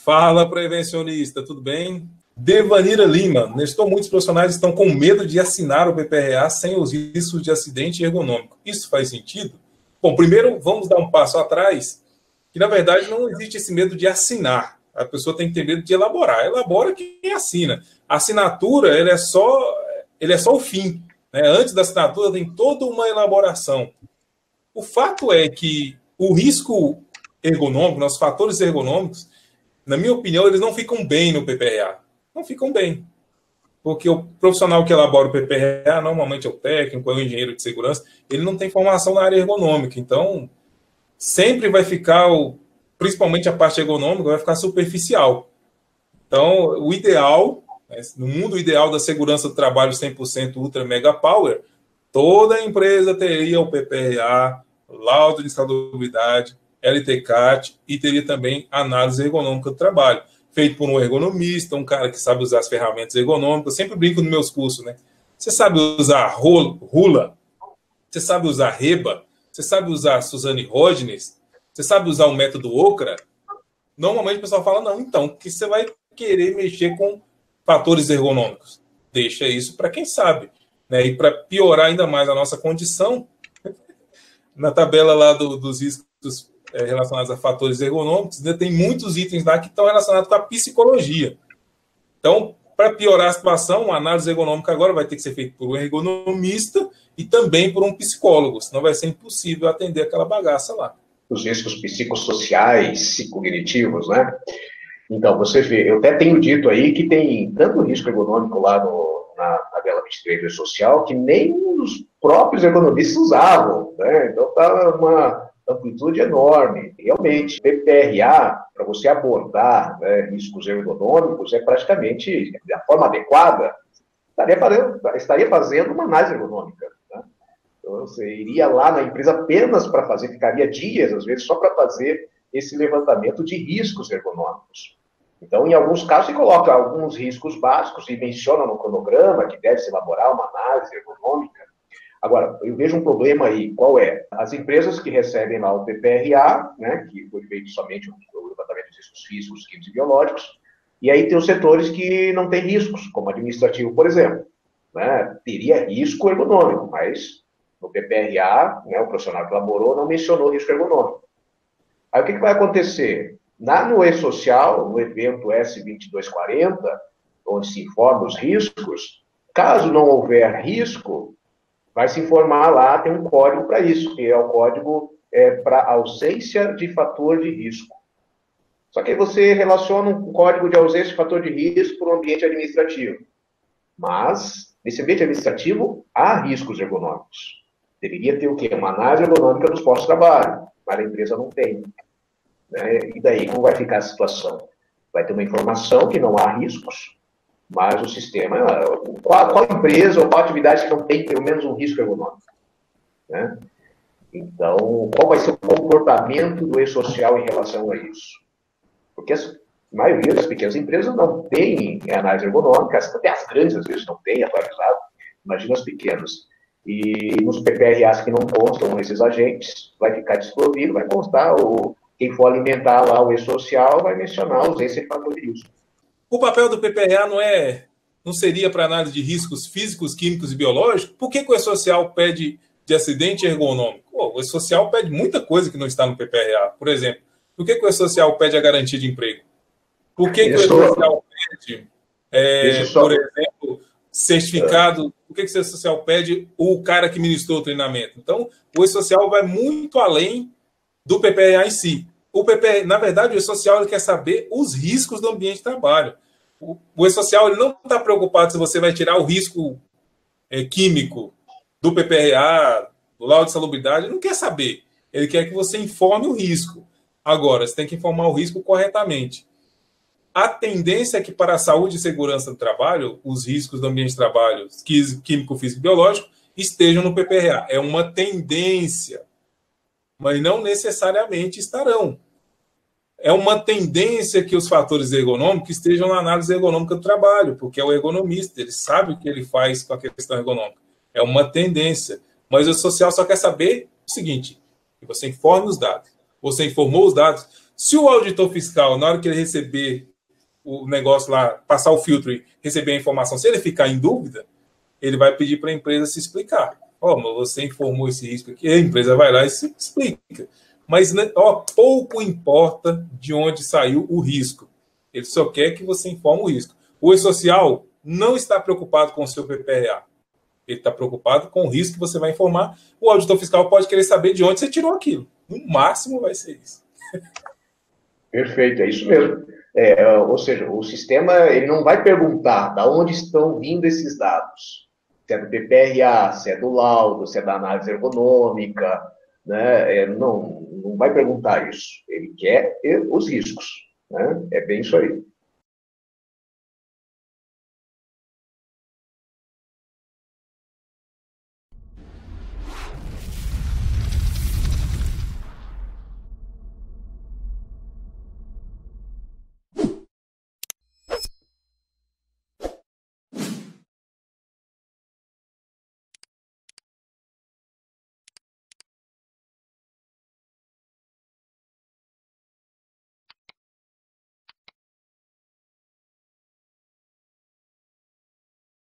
Fala, prevencionista, tudo bem? Devanira Lima, nestou muitos profissionais estão com medo de assinar o PPRA sem os riscos de acidente ergonômico. Isso faz sentido? Bom, primeiro vamos dar um passo atrás, que na verdade não existe esse medo de assinar. A pessoa tem que ter medo de elaborar. Elabora quem assina. A assinatura, ele é só o fim, né? Antes da assinatura tem toda uma elaboração. O fato é que o risco ergonômico, os fatores ergonômicos, na minha opinião, eles não ficam bem no PPRA. Não ficam bem. Porque o profissional que elabora o PPRA, normalmente é o técnico, é o engenheiro de segurança, ele não tem formação na área ergonômica. Então, sempre vai ficar, principalmente a parte ergonômica, vai ficar superficial. Então, o ideal, no mundo ideal da segurança do trabalho 100% Ultra Mega Power, toda empresa teria o PPRA, laudo de insalubridade, LTCAT e teria também análise ergonômica do trabalho, feito por um ergonomista, um cara que sabe usar as ferramentas ergonômicas. Eu sempre brinco nos meus cursos, né? Você sabe usar Rula? Você sabe usar Reba? Você sabe usar Suzane Rodgers? Você sabe usar o método Okra? Normalmente o pessoal fala, não, então, que você vai querer mexer com fatores ergonômicos. Deixa isso para quem sabe, né? E para piorar ainda mais a nossa condição, na tabela lá dos riscos relacionados a fatores ergonômicos, ainda tem muitos itens lá que estão relacionados com a psicologia. Então, para piorar a situação, uma análise ergonômica agora vai ter que ser feita por um ergonomista e também por um psicólogo, senão vai ser impossível atender aquela bagaça lá. Os riscos psicossociais, psicognitivos, né? Então, você vê, eu até tenho dito aí que tem tanto risco ergonômico lá na tabela 23 do social que nem os próprios ergonomistas usavam, né? Então, está uma amplitude enorme. Realmente, PPRA, para você abordar, né, riscos ergonômicos, é praticamente, da forma adequada, estaria fazendo uma análise ergonômica. Né? Então, você iria lá na empresa apenas para fazer, ficaria dias, às vezes, só para fazer esse levantamento de riscos ergonômicos. Então, em alguns casos, você coloca alguns riscos básicos e menciona no cronograma que deve se elaborar uma análise ergonômica. Agora, eu vejo um problema aí, qual é? As empresas que recebem lá o PPRA, né, que foi feito somente o levantamento de riscos físicos, químicos e biológicos, e aí tem os setores que não têm riscos, como administrativo, por exemplo. Né, teria risco ergonômico, mas no PPRA, né, o profissional que elaborou não mencionou risco ergonômico. Aí o que vai acontecer? No E-Social, no evento S2240, onde se informa os riscos, caso não houver risco, vai se informar lá, tem um código para isso, que é o código para ausência de fator de risco. Só que aí você relaciona um código de ausência de fator de risco para o ambiente administrativo. Mas, nesse ambiente administrativo, há riscos ergonômicos. Deveria ter o quê? Uma análise ergonômica dos postos de trabalho, mas a empresa não tem. Né? E daí, como vai ficar a situação? Vai ter uma informação que não há riscos, mas o sistema, qual empresa ou qual atividade que não tem pelo menos um risco ergonômico? Né? Então, qual vai ser o comportamento do E-Social em relação a isso? Porque a maioria das pequenas empresas não tem análise ergonômica, até as grandes às vezes não têm atualizado, imagina as pequenas. E nos PPRAs que não constam esses agentes, vai ficar desprovido, vai constar, quem for alimentar lá o E-Social vai mencionar a ausência de fator de risco. O papel do PPRA não seria para análise de riscos físicos, químicos e biológicos? Por que o E-Social pede de acidente ergonômico? O E-Social pede muita coisa que não está no PPRA. Por exemplo, por que o E-Social pede a garantia de emprego? Por que o E-Social pede, por exemplo, certificado? Por que o E-Social pede o cara que ministrou o treinamento? Então, o E-Social vai muito além do PPRA em si. Na verdade, o E-Social ele quer saber os riscos do ambiente de trabalho. O E-Social ele não está preocupado se você vai tirar o risco químico do PPRA, do laudo de salubridade, ele não quer saber. Ele quer que você informe o risco. Agora, você tem que informar o risco corretamente. A tendência é que para a saúde e segurança do trabalho, os riscos do ambiente de trabalho, químico, físico e biológico, estejam no PPRA. É uma tendência, mas não necessariamente estarão. É uma tendência que os fatores ergonômicos estejam na análise ergonômica do trabalho, porque é o ergonomista, ele sabe o que ele faz com a questão ergonômica. É uma tendência. Mas o social só quer saber o seguinte, que você informe os dados. Você informou os dados. Se o auditor fiscal, na hora que ele receber o negócio lá, passar o filtro e receber a informação, se ele ficar em dúvida, ele vai pedir para a empresa se explicar. Ó, mas você informou esse risco aqui, a empresa vai lá e se explica. Mas pouco importa de onde saiu o risco. Ele só quer que você informe o risco. O E-Social não está preocupado com o seu PPRA. Ele está preocupado com o risco que você vai informar. O auditor fiscal pode querer saber de onde você tirou aquilo. No máximo vai ser isso. Perfeito, é isso mesmo. Ou seja, o sistema ele não vai perguntar de onde estão vindo esses dados. Se é do PPRA, se é do laudo, se é da análise ergonômica, né? Não vai perguntar isso. Ele quer os riscos. Né? É bem isso aí.